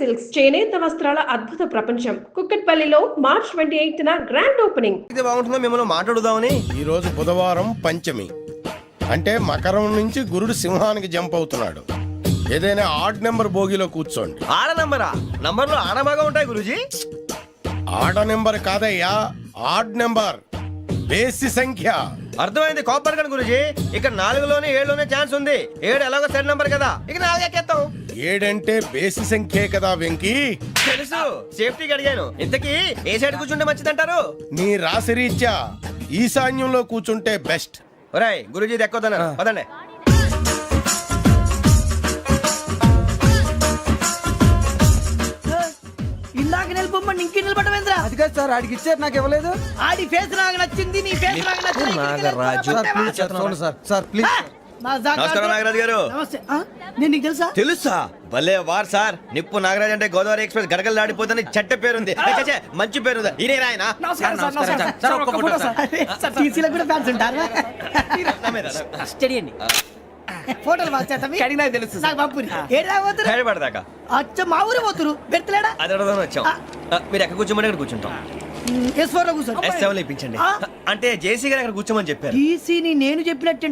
Silks చేనేత వస్త్రాల అద్భుత ప్రపంచం కుక్కట్పల్లిలో మార్చ్ 28న గ్రాండ్ ఓపెనింగ్. ఇది బాగుంటుందో మిమ్మల్ని మాట్లాడుదామని. ఈ రోజు బుధవారం పంచమి అంటే మకరం నుంచి గురుడు సింహానికి జంప్ అవుతున్నాడు. ఏదైనా ఆడ్ నెంబర్ బోగిలో కూర్చోండి. ఆడ నంబరా? నంబర్లు ఆడబాగా ఉంటాయి గురూజీ. ఆడ నెంబర్ కాదయ్యా, ఆడ్ నెంబర్, బేసి సంఖ్య. అర్థమైంది. కాపర్ కానీ గురూజీ, ఇక్కడ 4లోనే 7లోనే ఛాన్స్ ఉంది. 7 ఎలాగో సెడ్ నంబర్ కదా, ఇక 4 ఎక్కేస్తాం. 7 అంటే బేసి సంఖ్యే కదా వెంకీ. తెలుసు, సేఫ్టీకి అడిగాను. ఇంతకీ ఏ సైడ్ కూర్చుంటే మంచిదంటారు? నీ రాశి రీత్యా ఈశాన్యంలో కూర్చుంటే బెస్ట్. ఒరాయ్ గురూజీ దెక్కొద్దన్నారు, పదండి. ఇందాక నిలబొమ్మని ఇంకే నిలబడమేంద్రా? అది కాదు సార్, ఆడికి ఇచ్చారు, నాకు ఇవ్వలేదు. ఆడి ఫేస్ నాకు నచ్చింది, నీ ఫేస్ నాకు నచ్చింది. నాగరాజు. Sir please. నమస్కారం నాగరాజు గారు. నమస్తే. నేను నీకు తెలుసా? తెలుసా? భలే వార్ సార్. నిప్పు నాగరాజ్ అంటే గోదావరి ఎక్స్ప్రెస్ గడగలు దాడిపోతుంది చెట్ట పేరుంది. మంచి పేరు. ఈయన ఆయన. నమస్కారం సార్. నమస్కారం సార్. ఒక్క ఫోటో సార్. సార్ టీసీలో కూడా ఫ్యాన్స్ ఉంటారా? స్టడీ అండి. ఫోటోలు మార్చేస్తాం. కడిగి నాకు తెలుసు. నాకు పంపుని. ఏడా పోతురు? హైదరాబాద్. అచ్చ మా ఊరు పోతురు. పెడతలేడా? అది అడగదాం వచ్చాం. మీరు ఎక్కడ కూర్చోమని అక్కడ కూర్చుంటాం. S4 లో కూర్చో. S7 ఇప్పించండి. అంటే జేసీ గారు అక్కడ కూర్చోమని చెప్పారు. టీసీని నేను చెప్పినట్టు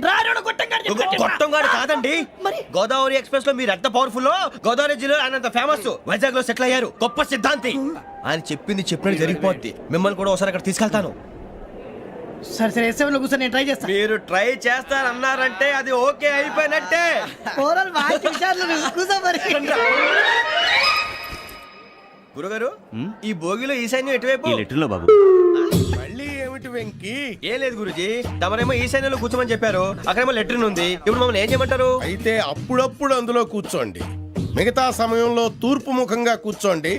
గొట్టంగాడు కాదండి. మరి గోదావరి ఎక్స్ప్రెస్ లో మీరు ఎంత పవర్ఫుల్, గోదావరి జిల్లా ఆయన ఫేమస్. వైజాగ్ లో సెటిల్ అయ్యారు, గొప్ప సిద్ధాంతి. ఆయన చెప్పింది చెప్పినట్టు జరిగిపోద్ది. మిమ్మల్ని కూడా ఒకసారి అక్కడ తీసుకెళ్తాను. సరే సరే, S7 లో కూర్చొని నేను ట్రై చేస్తాను. మీరు ట్రై చేస్తారన్నారంటే అది ఓకే అయిపోయినట్టే. ఓవరాల్ వాయిస్ విషయాలు కూర్చో మరి. గురుగారు, ఈ భోగిలో ఈశాన్యం ఎటువైపు? బాబు మళ్ళీ ఏమిటి వెంకీ? ఏం లేదు గురుజీ, తమరేమో ఈశాన్యంలో కూర్చోమని చెప్పారు. అక్కడేమో లెట్రిన్ ఉంది. ఇప్పుడు మమ్మల్ని ఏం చేయమంటారు? అయితే అప్పుడప్పుడు అందులో కూర్చోండి, మిగతా సమయంలో తూర్పు ముఖంగా కూర్చోండి.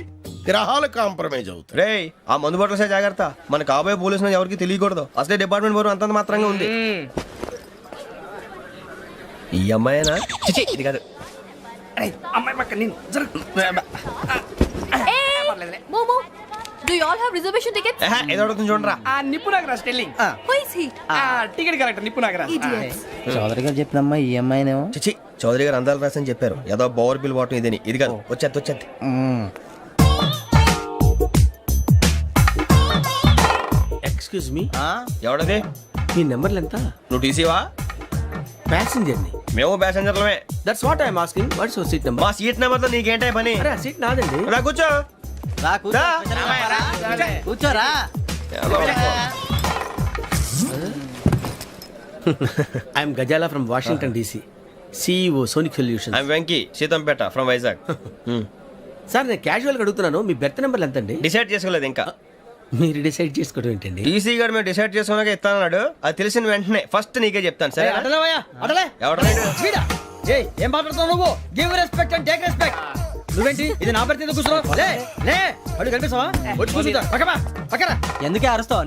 గ్రహాలు కాంప్రమైజ్ అవుతాయి. రే, ఆ మందు బాటలసే జాగ్రత్త. మన కాబోయే పోలీసులు ఎవరికి తెలియకూడదు. అసలే డిపార్ట్మెంట్ బోరు అంతంత మాత్రంగా ఉంది. ఈ అమ్మాయినా? చిచి, ఇది కాదు. అమ్మాయి పక్క నేను Momo, do you all have reservation tickets? ఏదో అడుగుతుంది చూడరా. నిప్పు Nagaraj telling. Who is he? Ticket correct. నిప్పు నాగరాజ్. Idiots. చౌదరి గారు చెప్పినమ్మా ఈ అమ్మాయినేమో. చిచి, చౌదరి గారు అందాలు రాసని చెప్పారు. ఏదో బోర్ బిల్ వాటం ఇదని. ఇది కాదు, వచ్చేది. Excuse me, ఎవడది? మీ నెంబర్లు ఎంత? నువ్వు టీసీవా? ప్యాసింజర్ ని. మేము ప్యాసెంజర్లమే. That's what I'm asking. What's your seat number? మా సీట్ నెంబర్ తో నీకేంటే పని? అరే ఆ సీట్ నాదండి. రా కూర్చో. రా. కూర్చోరా. I'm Ghazala from Washington DC, CEO Sonic Solutions. I'm Venky, Seethampeta from Vizag. Sir నేను క్యాజువల్ గా అడుగుతున్నాను, మీ బెర్త్ నెంబర్లు ఎంత అండి? డిసైడ్ చేసుకోలేదు ఇంకా. మీరు డిసైడ్ చేసుకోవడం ఏంటండి? టీసీ గారు మేము డిసైడ్ చేసుకున్నాక ఇస్తానన్నాడు. అది తెలిసిన వెంటనే ఫస్ట్ నీకే చెప్తాను. సరే? ఏం మాట్లాడుతావు నువ్వు? Give respect and take respect. నువ్వేంటి ఇది నా పరిస్థితి ఎందుకు కూర్చున్నావు? లే అడుగు కనిపిస్తావా? వచ్చి కూర్చుంటా. పక్కరా. ఎందుకే అరుస్తావు?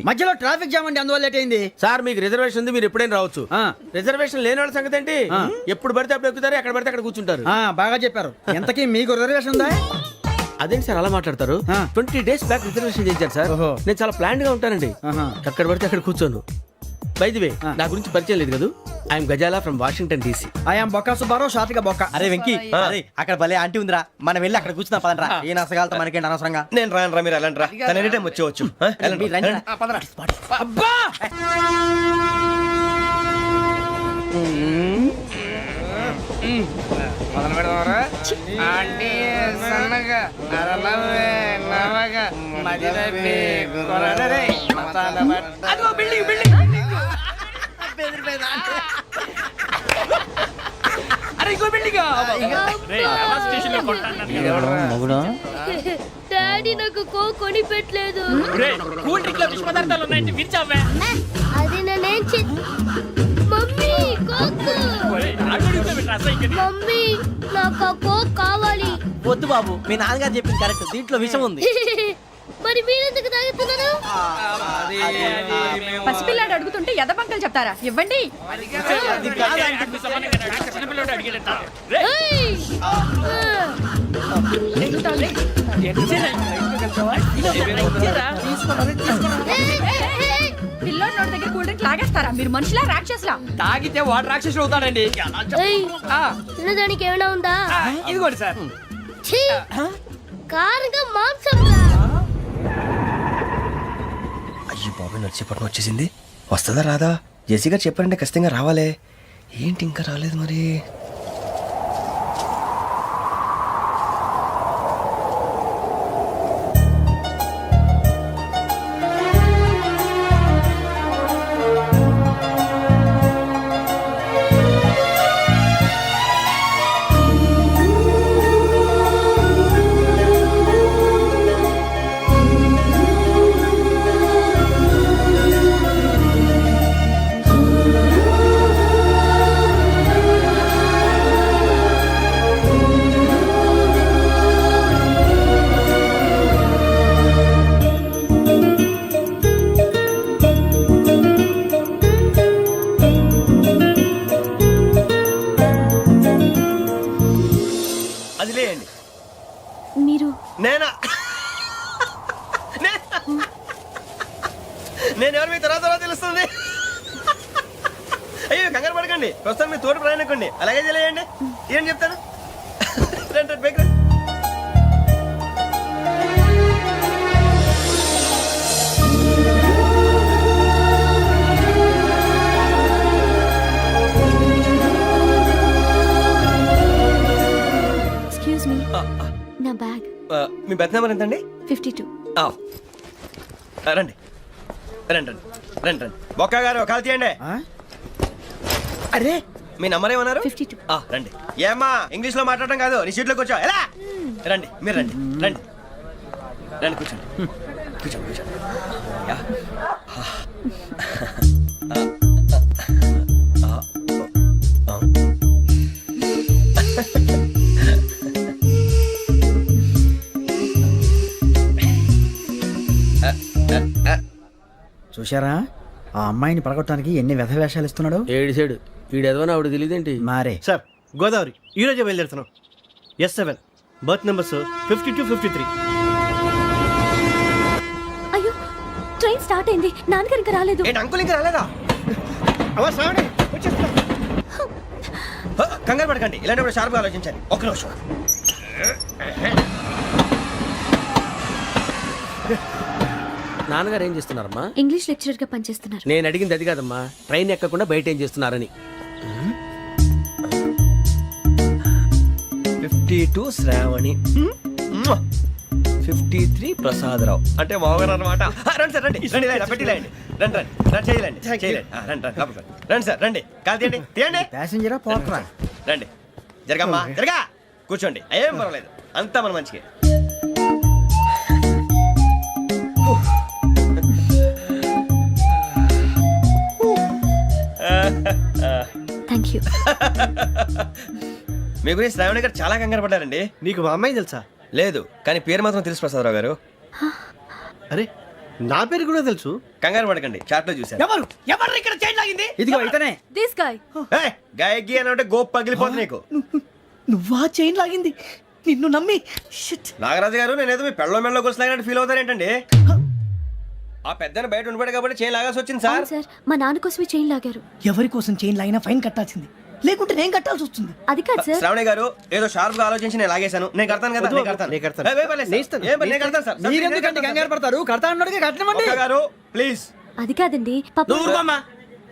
మధ్యలో ట్రాఫిక్ జామ్ అండి, అందువల్ల లేట్ అయింది. సార్ మీకు రిజర్వేషన్ ఉంది, మీరు ఎప్పుడైనా రావచ్చు. రిజర్వేషన్ లేని వాళ్ళ సంగతి ఏంటి? ఎప్పుడు పడితే అప్పుడు ఎక్కుతారు, ఎక్కడ పడితే అక్కడ కూర్చుంటారు. బాగా చెప్పారు. ఎంతకీ మీకు రిజర్వేషన్ ఉందా? అదేంటి సార్ అలా మాట్లాడతారు? 20 days బ్యాక్ రిజర్వేషన్ చేయించారు సార్. నేను చాలా ప్లాన్డ్ గా ఉంటానండి. ఎక్కడ పడితే అక్కడ కూర్చోను. బై ది వే, నా గురించి పరిచయం లేదు కదా. I'm Ghazala from Washington DC. I'm Bokka Subbarao, షార్ట్గా బొక్క. అరే వెంకీ, అక్కడ భలే ఆంటీ ఉందిరా, మనం వెళ్ళి అక్కడ కూర్చున్నా పదరా. ఏ నసగాలతో మనకేంటి అనవసరంగా. నేను రాను మీరు ఎలాంటి రా. తన ఎనీ టైం వచ్చేవచ్చు. అబ్బా మొదలు పెడదామరా? ఆంటీ సన్నగా అరలవే నవగా మదిరపి కొరడరే మసాల బట్ట. అదిగో బిల్డింగ్ బిల్డింగ్. అరే ఇంకో బిల్డింగ్. డాడీ నాకు కోక్ కొని పెట్టలేదు. కూల్ డ్రింక్ లో విష పదార్థాలు ఉన్నాయంటే విరిచావే. అది నేనేం మమ్మీ కోక్. మమ్మీ నాకు ఆ కోక్ కావాలి. వద్దు బాబు, మీ నాన్నగారు చెప్పింది కరెక్ట్, దీంట్లో విషయం ఉంది. మరి మీరెందుకు తాగుతున్నారు? పసిపిల్లాడు అడుగుతుంటే ఎదబంకలు చెప్తారా? ఇవ్వండి. పిల్ల పిల్లోడి నోటి దగ్గర కూల్ డ్రింక్ లాగేస్తారా మీరు మనుషులా రాక్షసులా? తాగితే వాడు రాక్షసుడు అవుతాడండి. తినడానికి ఏమైనా ఉందా? ఇదిగోండి సార్. ఛీ! కారంగా మాంసంలా. అయ్యి బాబాయ్ నడిచేపట్నం వచ్చేసింది. వస్తుందా రాదా? జెసి గారు చెప్పారంటే ఖచ్చితంగా రావాలే. ఏంటి ఇంకా రాలేదు మరి? అది లేయండి. మీరు నేనా? నేను ఎవరు మీ తర్వాత తెలుస్తుంది. అయ్యో కంగారు పడకండి, ప్రస్తుతం మీ తోటి ప్రయాణకండి. అలాగే తెలియండి. ఏం చెప్తాను? రండి బైక్ రండి. ఎక్స్క్యూజ్ మీ, నా బ్యాగ్. మీ బెత్ నెంబర్ ఎంతండి? 52. రండి రండి రండి రండి రండి. బొక్క గారు కాల్ తీయండి. అరే మీ నంబర్ ఏమన్నారు? 52. రండి. ఏమ్మా ఇంగ్లీష్ లో మాట్లాడటం కాదు, నీ సీట్లోకి వచ్చావు. ఎలా? రండి మీరు రండి రండి రండి కూర్చోండి కూర్చోండి కూర్చోండి. యా. చూశారా ఆ అమ్మాయిని పడగొట్టడానికి ఎన్ని వ్యధ వేషాలు ఇస్తున్నాడు. ఏడు సైడు వీడు ఎదవని ఆవిడ తెలియదేంటి? మారే సార్ గోదావరి ఈ రోజే బయలుదేరుతున్నాం. S7 berth numbers 52, 53. అయ్యో, ట్రైన్ స్టార్ట్ అయింది. నాన్నగారు ఇంకా రాలేదు. ఏంటి అంకుల్ ఇంకా రాలేదా? కంగారు పడకండి, ఇలాంటప్పుడు షార్ప్గా ఆలోచించండి. ఒక్క నిమిషం. నాన్నగారు ఏం చేస్తున్నారమ్మా? ఇంగ్లీష్ లెక్చరర్ గా పనిచేస్తున్నారు. నేను అడిగింది అది కాదమ్మా, ట్రైన్ ఎక్కకుండా బయట ఏం చేస్తున్నారని. 52 శ్రావణి, 53 ప్రసాదరావు అంటే మామగారు అనమాట. రండి సార్ రండి రండి రండి పెట్టి రండి రండి రండి రండి చేయాలండి చేయాలండి. రండి రండి లోపలికి రండి. రండి సార్ రండి. కాల్ తీయండి తీయండి. ప్యాసింజరా పోట్రా. రండి జరగమ్మా జరగా కూర్చోండి. ఏం పర్వాలేదు, అంతా మన మంచిగా. Thank you. మీ గురించి శ్రావణి గారు చాలా కంగారు పడ్డారండి. నీకు మా అమ్మాయి తెలుసా? లేదు, కానీ పేరు మాత్రం తెలుసు ప్రసాదరావు గారు. అరే నా పేరు కూడా తెలుసు. కంగారు పడకండి, చాట్ లో చూశాను. ఎవరు ఎవరు ఇక్కడ చైన్ లాగింది? ఇదిగో ఇతనే. This guy. గాయకి అని అంటే గోప్ పగిలిపోతుంది నీకు. నువ్వా చైన్ లాగింది? నిన్ను నమ్మి. షిట్. నాగరాజు గారు నేనేదో మీ పెళ్ళ మెళ్ళలో కొలిసిలాగినట్టు ఫీల్ అవుతారేంటండి? ఆ పెద్దని బయట ఉండిపోయాడు కాబట్టి చేయి లాగాల్సి వచ్చింది సార్. అవును సార్, మా నాన్న కోసమే చైన్ లాగారు. ఎవరి కోసం చైన్ లాగినా ఫైన్ కట్టాల్సింది, లేకుంటే నేను కట్టాల్సి వస్తుంది. అది కాదు సార్. శ్రావణి గారు ఏదో షార్ప్ గా ఆలోచించి నేను లాగేశాను. నేను కడతాను కదా, నేను కడతాను. నేను కడతాను. ఏ, పర్లేదు సార్. ఏ, నేను కడతాను సార్. మీరెందుకంటే కంగారు పడతారు? కడతా అన్నాడుగా కట్టమండి. ఒక్క గారు ప్లీజ్. అది కాదండి పాప. నువ్వు ఊరుకోమ్మా.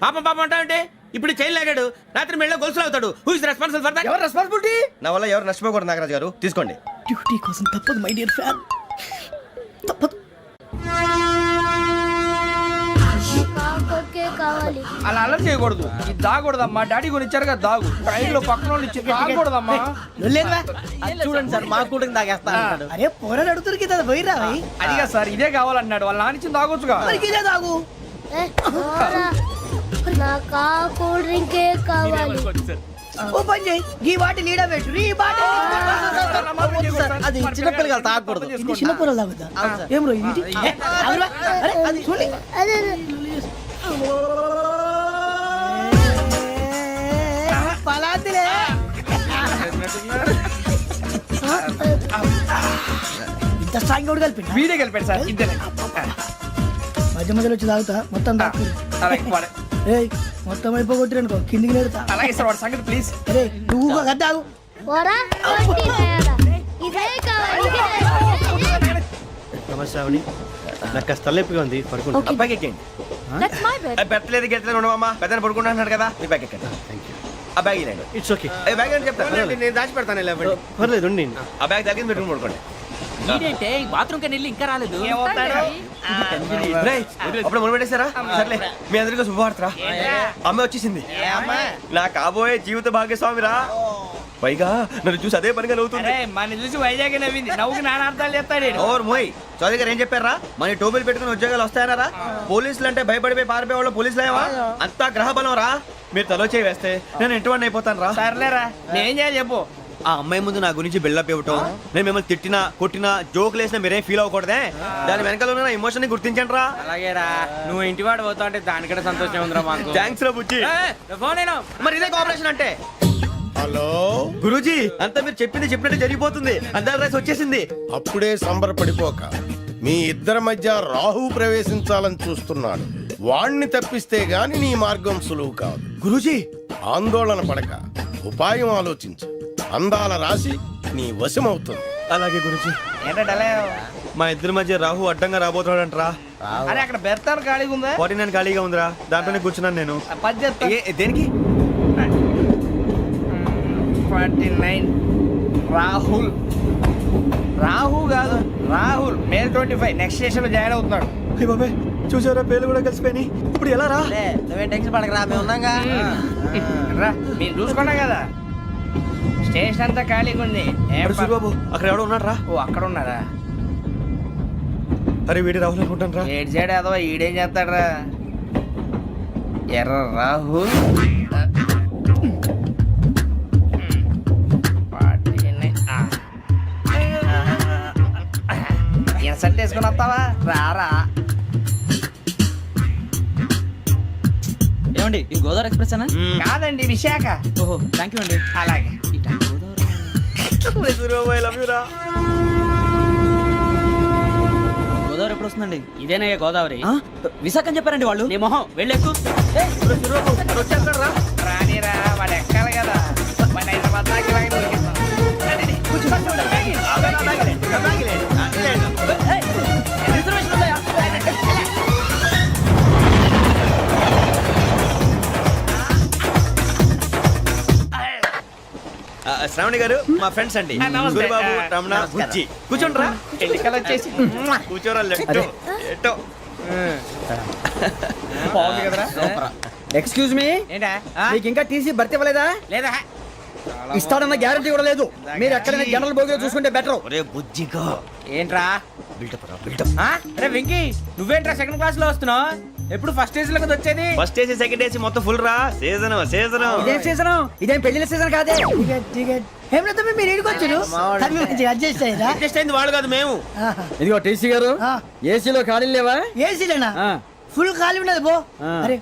పాపం పాపం అంటావంటే ఇప్పుడు చైన్ లాగాడు, రాత్రి మెళ్ళ గొలుసులు అవుతాడు. Who is responsible for that? ఎవరు రెస్పాన్సిబిలిటీ? నా వల్ల ఎవరు నష్టపోకూడదు నాగరాజు గారు, తీసుకోండి. డ్యూటీ కోసం తప్పదు మై డియర్ ఫ్యాన్, తప్పదు. కావాలి. అలా అలర్ చేయకూడదు. ఇది దాగకూడదమ్మా. డాడీ కొని ఇచ్చారు కదా దాగు. ట్రైన్ లో పక్కన వాళ్ళు ఇచ్చి దాగకూడదమ్మా. చూడండి సార్ మా కూడా తాగేస్తా అన్నాడు. అరే పోరాడు అడుగుతారు కదా పోయిరా. అదిగా సార్ ఇదే కావాలన్నాడు. వాళ్ళ నానిచ్చింది తాగొచ్చుగా. ఇదే తాగు. నాకు ఆ కూల్ డ్రింకే కావాలి. ఓ పని చేయి, ఈ బాటి లీడ పెట్టు. ఈ బాటి అది చిన్నపిల్లలు తాగకూడదు. ఇది చిన్న పొరలు తాగుతా. ఏం రో ఇది? అరే అది చూడండి. అదే పలాతిలే. ఇంత స్ట్రాంగ్ కూడా కలిపి వీడే కలిపాడు సార్. ఇద్దరే మధ్య మధ్యలో వచ్చి తాగుతా మొత్తం తాకు అలాగే వాడు- రేయ్ మొత్తం అయిపోగొట్టిరనుకో కిందికి నేడుతా అలాగే సార్ వాడు సంగతి ప్లీజ్. రే నువ్వు గద్దాగు నమస్తే శ్రావణి నాకు కాస్త తలెప్పిగా ఉంది పడుకుంటా Okay. బ్యాగ్ ఎక్కండి That's my bed. పెట్టలేదు గెట్టలేదు ఉండవమ్మా పెద్దని పడుకుంటున్నాడు కదా మీ బ్యాగ్ ఎక్కండి ఆ బ్యాగ్ ఇలాండి ఇట్స్ ఓకే బ్యాగ్ అని చెప్తాను నేను దాచి పెడతాను లేవండి పర్లేదు ఉండి ఆ బ్యాగ్ తగ్గింది పెట్టుకుని పడుకోండి ఏంటంటే బాత్రూమ్ కని వెళ్ళి ఇంకా రాలేదు. రేయ్, అప్పుడు మొదలు పెట్టేశారా సర్లే మీ అందరికీ శుభవార్తరా అమ్మ వచ్చేసింది నా కాబోయే జీవిత భాగ్యస్వామిరా పైగా నన్ను చూసి అదే పనిగా నవ్వుతుంది మన చూసి వైజాగ్ నవ్వింది. నవ్వుకి నాన్న అర్థాలు చెప్తాడు. ఓర్ మోయ్ చౌదరి గారు ఏం చెప్పారా మన టోబీలు పెట్టుకుని ఉద్యోగాలు వస్తాయనరా పోలీసులు అంటే భయపడిపోయి పారిపోయే వాళ్ళు పోలీసులేవా అంతా గ్రహ బలం రా మీరు తలో చేయి వేస్తే నేను ఇంటివాడిని అయిపోతాను రా సర్లేరా నేం చేయాలి చెప్పు. ఆ అమ్మాయి ముందు నా గురించి బిల్డప్ ఇవ్వటం నేను మిమ్మల్ని తిట్టినా కొట్టినా జోకులు వేసినా మీరేం ఫీల్ అవ్వకూడదే దాని వెనకాల ఉన్న ఎమోషన్ ని గుర్తించండి రా అలాగేరా నువ్వు ఇంటి వాడు పోతా అంటే దానికంటే సంతోషం ఉందిరా మాకు. థ్యాంక్స్ రా బుజ్జి ఫోన్ అయినా మరి ఇదే కోఆపరేషన్ అంటే హలో, గురూజీ అంతా మీరు చెప్పింది చెప్పినట్టు జరిగిపోతుంది అందరి రైస్ వచ్చేసింది అప్పుడే సంబరపడిపోక మీ ఇద్దరి మధ్య రాహు ప్రవేశించాలని చూస్తున్నాడు. వాణ్ణి తప్పిస్తే గాని నీ మార్గం సులువు కాదు. గురూజీ ఆందోళన పడక ఉపాయం ఆలోచించు. అందాల రాశి నీ వశమవుతుంది. అలాగే గురూజీ ఏంటంటే మా ఇద్దరి మధ్య రాహు అడ్డంగా రాబోతున్నాడంట్రా అరే అక్కడ బెర్తాను ఖాళీగా ఉందా? 49 ఖాళీగా ఉందిరా దాంట్లోనే కూర్చున్నాను నేను పది చెప్తా. దేనికి 49 రాహుల్ రాహు కాదు రాహుల్ మే 25 నెక్స్ట్ స్టేషన్ లో జాయిన్ అవుతున్నాడు. అయ్య బాబాయ్ చూసారా పేర్లు కూడా కలిసిపోయినాయి ఇప్పుడు ఎలా రా నువ్వేం టెన్షన్ పడకరా మేము ఉన్నాగా. రా మీరు చూసుకున్నా కదా స్టేషన్ అంతా ఖాళీగా ఉంది. ఏం బాబు అక్కడ ఎవడో ఉన్నాడు రా ఓ అక్కడ ఉన్నారా? అరే వీడి రాహుల్ అనుకుంటాను రా ఏడు సైడ్ అదో ఈడేం చేస్తాడరా ఎర్ర రాహుల్. ఇన్సల్ట్ వేసుకుని వస్తావా? రారా. ఏమండి ఇది గోదావరి ఎక్స్ప్రెస్ అనా? కాదండి విశాఖ. ఓహో థ్యాంక్ యూ అండి. అలాగే గోదావరి ఎప్పుడు వస్తుందండి? ఇదేనయ్య గోదావరి. విశాఖ అని చెప్పారండి వాళ్ళు. నీ మొహం వెళ్ళెక్కు. రానిరా వాడు ఎక్కాలి కదా వాడు హైదరాబాద్ దాకా ఇలాగే దొరికిస్తాం. రండి, కూర్చో. రిజర్వేషన్ ఉందా? శ్రావణి గారు మా ఫ్రెండ్స్ అండి నమస్తే. సూరిబాబు రమణ బుజ్జి కూర్చోండి రా ఎన్నికలు వచ్చేసి కూర్చోరా లెట్టో ఎట్టో బాగుంది కదరా. ఎక్స్క్యూజ్ మీ, ఏంటా? మీకు ఇంకా టీసీ భర్తీ ఇవ్వలేదా? లేదా ఇస్తాడన్న గ్యారంటీ కూడా లేదు. మీరు ఎక్కడైనా జనరల్ బోగిలో చూసుకుంటే బెటర్. ఒరే బుజ్జిగా ఏంట్రా బిల్డప్ రా బిల్డప్ అరే వెంకీ నువ్వేంట్రా సెకండ్ క్లాస్ లో వస్తున్నావు? ఎప్పుడు ఫస్ట్ ఏజ్ లో వచ్చేది? ఫస్ట్ ఏసీ సెకండ్ ఏసీ మొత్తం ఫుల్ రా సీజన్ సీజన్ ఇదేం సీజన్? ఇదేం పెళ్లిన సీజన్ కాదే. ఏమిటో మీరు ఇడికొచ్చారు అడ్జస్ట్ అయ్యారా? అడ్జస్ట్ అయింది వాళ్ళు కాదు మేము ఇదిగో టీసీ గారు ఏసీలో ఖాళీ లేవా? ఏసీలేనా? ఫుల్ ఖాళీ ఉన్నది పో. అరే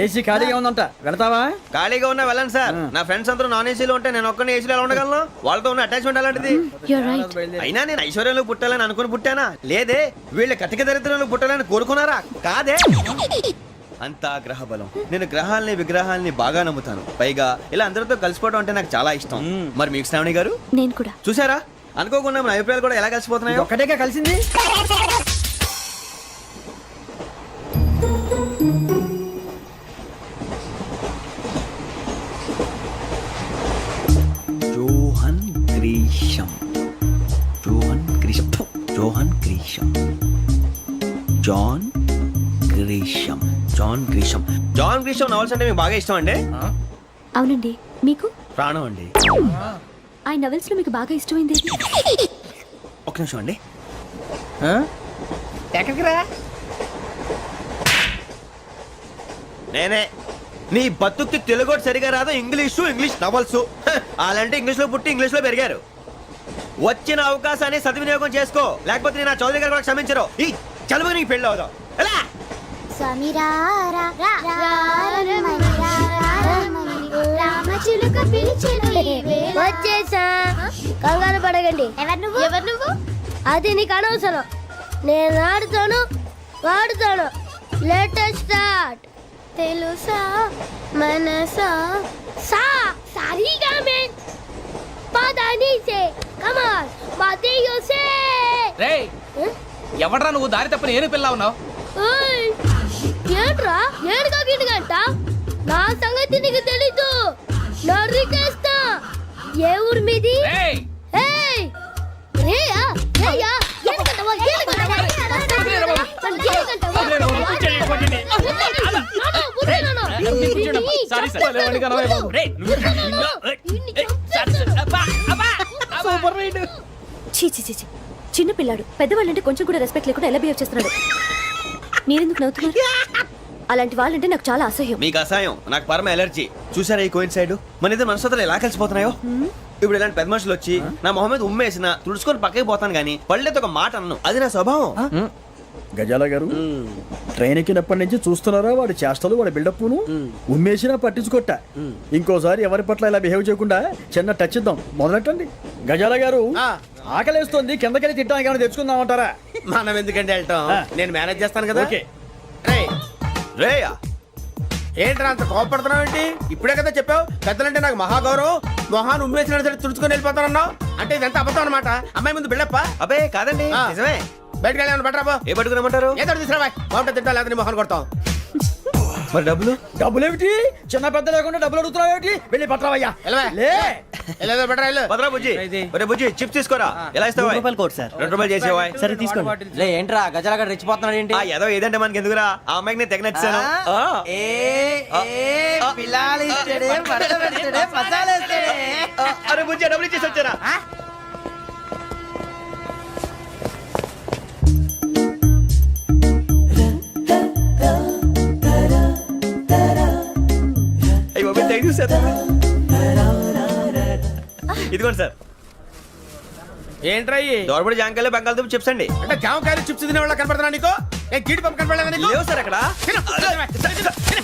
ఏసీ ఖాళీగా ఉందంట వెళతావా? ఖాళీగా ఉన్నా వెళ్ళండి సార్ నా ఫ్రెండ్స్ అందరూ నాన్ ఏసీలో ఉంటే నేను ఒక్కనే ఏసీలో ఎలా ఉండగలను వాళ్ళతో ఉన్న అటాచ్మెంట్ అలాంటిది You're right. అయినా నేను ఐశ్వర్యంలో పుట్టాలని అనుకుని పుట్టానా లేదే వీళ్ళ కటిక దరిద్రంలో పుట్టాలని కోరుకున్నారా కాదే అంతా గ్రహ బలం నేను గ్రహాలని విగ్రహాలని బాగా నమ్ముతాను పైగా ఇలా అందరితో కలిసిపోవడం అంటే నాకు చాలా ఇష్టం మరి మీకు శ్రావణి గారు నేను కూడా. చూసారా అనుకోకుండా మన అభిప్రాయాలు కూడా ఎలా కలిసిపోతున్నాయో ఒక్కటేగా కలిసింది. John Grisham John Grisham John Grisham John Grisham John Grisham John Grisham novels అంటే మీకు బాగా ఇష్టం అండి అవునండి. మీకు? ప్రాణం అండి ఆ నవెల్స్ లో మీకు బాగా ఇష్టమైంది ఏది? ఒక నిమిషం అండి ఎక్కడికి రా? నేనే నీ బతుక్కి తెలుగు సరిగా రాదు ఇంగ్లీష్ నవల్స్ అలాంటి ఇంగ్లీష్ లో పుట్టి ఇంగ్లీష్ లో పెరిగారు వచ్చిన అవకాశాన్ని సద్వినియోగం చేసుకో లేకపోతే నేను నా చౌదరి గారు కూడా క్షమించరు ఈ చదువు నీకు పెళ్ళి అవుదాం ఎలా వచ్చేసా. కంగారు పడకండి. ఎవరు నువ్వు? అది నీకు అనవసరం. నేను ఆడుతాను వాడుతాడు లేటెస్ట్ స్టార్ట్ తెలుసా మనసా సా సారీగా మే పదని సే కమాన్ బాతియో సే రేయ్ ఎవడ్రా నువ్వు దారి తప్పని ఏను పిల్ల ఉన్నావు ఓయ్ ఏంట్రా ఏడుగా గిడుగంట నా సంగతి నీకు తెలీదు నరికేస్తా ఏ ఊరు మీది రేయ్ ఏయ్ రేయా రేయా ఏడుగంటవా ఏడుగంటవా సారీ సార్ రేయ్ సూపర్ రైడ్ చీ చీ చీ చీ. చిన్న పిల్లాడు పెద్దవాళ్ళంటే కొంచెం కూడా రెస్పెక్ట్ లేకుండా ఎలా బిహేవ్ చేస్తున్నాడు మీరెందుకు నవ్వుతున్నారు అలాంటి వాళ్ళంటే నాకు చాలా అసహ్యం మీకు అసహాయం నాకు పరమ ఎలర్జీ చూసారా ఈ కోయిన్ సైడ్ మన ఇద్దరు మనసుతో ఎలా కలిసిపోతున్నాయో ఇప్పుడు ఇలాంటి పెద్ద మనుషులు వచ్చి నా మొహం మీద ఉమ్మేసిన తుడుచుకొని పక్కకి పోతాను కానీ పళ్ళేతో ఒక మాట అన్ను అది నా స్వభావం గజాల గారు ట్రైన్ ఎక్కినప్పటి నుంచి చూస్తున్నారా వాడి చేష్టలు వాడి బిల్డప్ను ఉమ్మేసినా పట్టించుకోట ఇంకోసారి ఎవరి పట్ల ఇలా బిహేవ్ చేయకుండా చిన్న టచ్ ఇద్దాం మొదలెట్టండి గజాల గారు ఆకలేస్తోంది కిందకెళ్ళి తిట్టడానికి ఏమైనా తెచ్చుకుందామంటారా మనం ఎందుకంటే వెళ్తాం నేను మేనేజ్ చేస్తాను కదా ఓకే రేయా ఏంట్రా అంత కోపడుతున్నావు ఏంటి? ఇప్పుడే కదా చెప్పావు పెద్దలంటే నాకు మహాగౌరవం మొహాన్ని ఉమ్మేసిన సరే తుడుచుకొని వెళ్ళిపోతానన్నావు అంటే ఇదంతా అబద్ధం అనమాట అమ్మాయి ముందు బిల్డప్ప అబ్బే కాదండి ఆ. నిజమే బయటకు వెళ్ళాను బట్రాబో ఏ పట్టుకురమ్మంటారు ఏదో తీసుకురా బాగుంటుంది తింటా లేదా మొహాన్ని కొడతాం మరి డబ్బులు డబ్బులేమిటి చిన్న పెద్ద లేకుండా డబ్బులు అడుగుతున్నావు ఏమిటి వెళ్ళి పట్టరావయ్యా వెళ్ళవా? లే వెళ్ళేదో బట్రా వెళ్ళు భద్రా బుజ్జి ఒరే బుజ్జి చిప్స్ తీసుకోరా ఎలా ఇస్తావా కోట్ సార్ 2 రూపాయలు చేసేవా సరే తీసుకోండి లే ఏంట్రా గజాలగడ రెచ్చిపోతున్నాడు ఏంటి ఆ ఏదో ఏదంటే మనకి ఎందుకురా ఆ అమ్మాయికి నేను తెగ నచ్చాను అరే బుజ్జి డబ్బులు ఇచ్చేసి వచ్చారా అయ్యో థ్యాంక్ యూ సార్ ఇదిగోండి సార్ ఏంట్రా ఇయి? దోరబడి జాంకాయలు బంగాళదుంప చిప్స్ అండి అంటే జామకాయలు చిప్స్ తినే వాళ్ళ కనపడుతున్నా నీకు ఏ గీడి పంప కనపడలేదా నీకు లేవు సార్ అక్కడ తిను, తిను.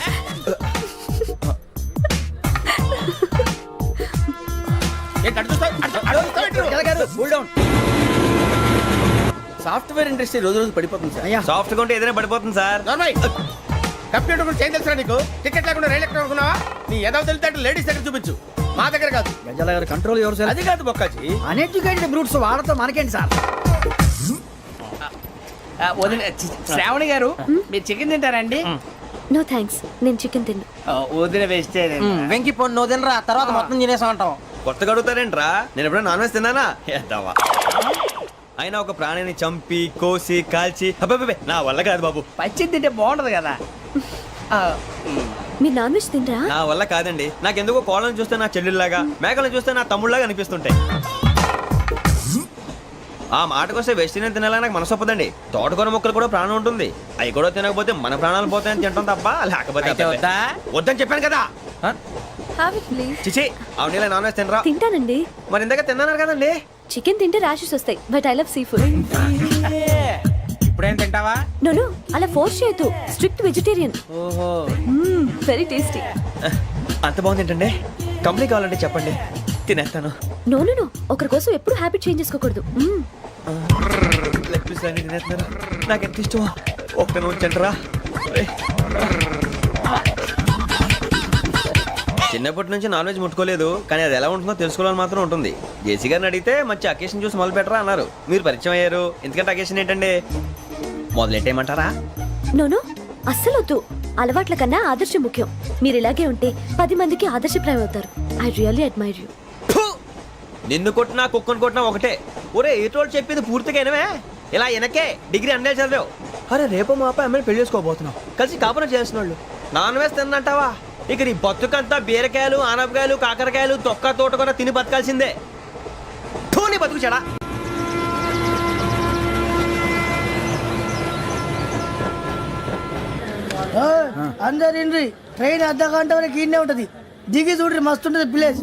ఏంటి అటు చూస్తావు? అటు చూస్తావు ఏంటి నువ్వు? గజాల గారు కూల్ డౌన్ సాఫ్ట్వేర్ ఇండస్ట్రీ రోజు రోజు పడిపోతుంది సార్ అయ్యా సాఫ్ట్ గా ఉంటే ఏదైనా పడిపోతుంది సార్ నార్మల్ కంప్యూటర్ గురించి ఏం తెలుసా నీకు టికెట్ లేకుండా రైలు ఎక్కడ అనుకున్నావా నీ ఏదో తెలితే లేడీస్ దగ్గర చూపించు మా దగ్గర కాదు గజాల గారు కంట్రోల్ ఎవరు సార్ అది కాదు బొక్కాజీ అన్ఎడ్యుకేటెడ్ బ్రూట్స్ వాడతో మనకేంటి సార్ వదిన శ్రావణి గారు మీరు చికెన్ తింటారండి నో థ్యాంక్స్ నేను చికెన్ తిన్ను వదిన వేస్తే వెంకి పొన్ను నువ్వు తినరా తర్వాత మొత్తం తినేసా ఉంటాం కొత్తగా అడుగుతారేంట్రా నేను ఎప్పుడైనా నాన్ వెజ్ తిన్నానా ఎద్దావా అయినా ఒక ప్రాణిని చంపి కోసి కాల్చి అబ్బబ్బబ్బే, నా వల్ల కాదు బాబు పచ్చి తింటే బాగుంటది కదా మీరు నాన్ వెజ్ తినరా నా వల్ల కాదండి నాకెందుకో కోళ్ళని చూస్తే నా చెల్లెళ్ళలాగా మేకలను చూస్తే నా తమ్ముళ్ళలాగా అనిపిస్తుంటాయి ఆ మాటకొస్తే వెస్టిరియన్ తినాలని నాకు మనసు ఒప్పదండి తోటకూర మొక్కలు కూడా ప్రాణం ఉంటుంది అవి కూడా తినకపోతే మన ప్రాణాలు పోతాయని తింటాం తప్ప లేకపోతే అయితే అబ్బబ్బే. వద్దా? వద్దని చెప్పాను కదా హ్యావ్ ఇట్ ప్లీజ్ చిచి అవునీ నాన్ వెజ్ తినరా తింటానండి మరి ఇందాక తిన్నాను కదండి చికెన్ తింటే ర్యాషెస్ వస్తాయి but I love sea food ఇప్పుడేం తింటావా నోను అలా ఫోర్స్ చేయొద్దు స్ట్రిక్ట్ వెజిటేరియన్ ఓహో వెరీ టేస్టీ అంత బాగుంది ఏంటండి కంపెనీ కావాలంటే చెప్పండి తినేస్తాను నో నో నో ఒకరి కోసం ఎప్పుడు హ్యాబిట్ చేంజ్ చేసుకోకూడదు లెగ్ పీస్ అన్ని తినేస్తున్నారు నాకు ఎంత ఇష్టం ఒక్క ఉంచండిరా చిన్నప్పటి నుంచి నాన్ వెజ్ ముట్టుకోలేదు కానీ అది ఎలా ఉంటుందో తెలుసుకోవాలని మాత్రం ఉంటుంది జేసీ గారిని అడిగితే మంచి అకేషన్ చూసి మొదలు పెట్టరా అన్నారు మీరు పరిచయం అయ్యారు ఎందుకంటే అకేషన్ ఏంటండి మొదలెట్టేయమంటారా నోను అస్సలు వద్దు అలవాట్ల కన్నా ఆదర్శం ముఖ్యం మీరు ఇలాగే ఉంటే 10 మందికి ఆదర్శప్రాయం అవుతారు ఐ రియల్లీ అడ్మైర్ యూ ఫు! నిన్ను కొట్టినా కుక్కను కొట్టినా ఒకటే ఒరే ఏటోళ్ళు చెప్పింది పూర్తిగా వినవే ఇలా వెనకే డిగ్రీ అన్నే చదివావు అరే రేపు మా అబ్బాయి అమ్మాయిని పెళ్లి చేసుకోబోతున్నావు కలిసి కాపురం చేసిన వాళ్ళు నాన్ వెజ్ తిన్నంటావా ఇక నీ బతుకంతా బీరకాయలు ఆనపకాయలు కాకరకాయలు తొక్క తోట కూడా తిని బతకాల్సిందే నీ బతుకు చెడా అందరు ఇండ్రి ట్రైన్ అర్ధ గంట వరకు ఇన్నే ఉంటది దిగి చూడ్రి మస్తు ఉంటది ప్లేస్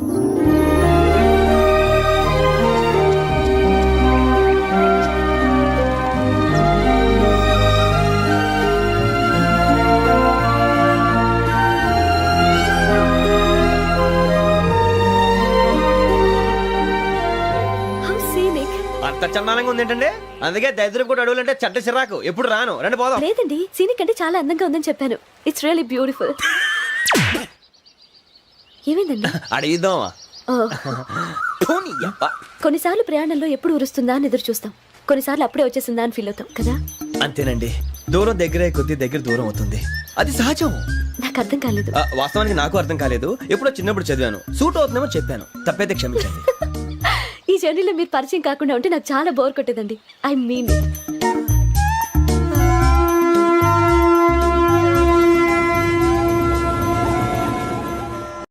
అంత చందానంగా ఉంది ఏంటండి? అందుకే దరిద్రం కూడా అడవులు అంటే చెడ్డ చిరాకు. ఎప్పుడు రాను, రండి పోదాం. లేదండి సీనిక్ అంటే చాలా అందంగా ఉందని చెప్పాను. It's really beautiful. ఏమైందండి? అడిగిద్దామా? ఓ, పోనీ యబ్బ. కొన్నిసార్లు ప్రయాణంలో ఎప్పుడు ఉరుస్తుందా అని ఎదురు చూస్తాం, కొన్నిసార్లు అప్పుడే వచ్చేసిందా అని ఫీల్ అవుతాం కదా. అంతేనండి, దూరం దగ్గరే కొద్ది దగ్గర దూరం అవుతుంది, అది సహజం. నాకు అర్థం కాలేదు. వాస్తవానికి నాకు అర్థం కాలేదు, ఎప్పుడో చిన్నప్పుడు చదివాను. సూట్ అవుతుందేమో చెప్పాను, తప్పైతే క్షమించండి. ఈ జర్నీలో మీరు పరిచయం కాకుండా ఉంటే నాకు చాలా బోర్ కొట్టేదండి. I mean it.